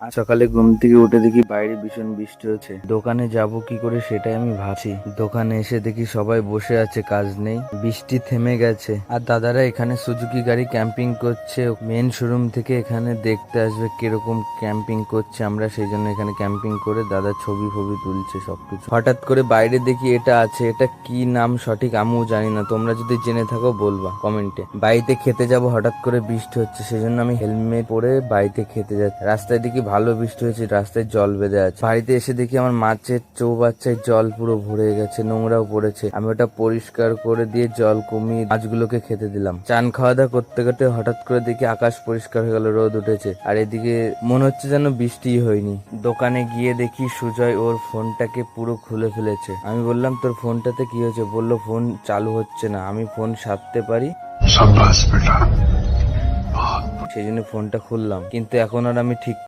আজ সকালে ঘুম থেকে উঠে দেখি বাইরে ভীষণ বৃষ্টি হচ্ছে। দোকানে যাব কি করে সেটাই আমি ভাবছি। দোকানে এসে দেখি সবাই বসে আছে, কাজ নেই, বৃষ্টি থেমে গেছে। আর দাদারা এখানে সুজুকি গাড়ি ক্যাম্পিং করছে, মেন শোরুম থেকে এখানে দেখতে আসবে কিরকম ক্যাম্পিং করছে আমরা, সেই জন্য এখানে ক্যাম্পিং করে দাদা ছবি ফবি তুলছে সবকিছু। হঠাৎ করে বাইরে দেখি এটা আছে, এটা কি নাম সঠিক আমিও জানি না, তোমরা যদি জেনে থাকো বলবা কমেন্টে। বাড়িতে খেতে যাব, হঠাৎ করে বৃষ্টি হচ্ছে, সেজন্য আমি হেলমেট পরে বাড়িতে খেতে যাচ্ছি। রাস্তায় দেখি ভালো বৃষ্টি হয়েছে, রাস্তায় জল বেঁধে আছে। বাড়িতে এসে দেখি আমার মাছের চৌবাচ্চায় জল পুরো ভরে গেছে, নোংরাও পড়েছে। আমি ওটা পরিষ্কার করে দিয়ে জল কমিয়ে মাছগুলোকে খেতে দিলাম। চান খাওয়া দাওয়া করতে করতে হঠাৎ করে দেখি আকাশ পরিষ্কার হয়ে গেল, রোদ উঠেছে, আর এদিকে মনে হচ্ছে যেন বৃষ্টি হয়নি। দোকানে গিয়ে দেখি সুজয় ওর ফোনটাকে পুরো খুলে ফেলেছে। আমি বললাম তোর ফোনটাতে কি হয়েছে? বললো ফোন চালু হচ্ছে না। আমি ফোন সারতে পারি, সেই জন্য ফোনটা খুললাম, কিন্তু এখন আর আমি ঠিক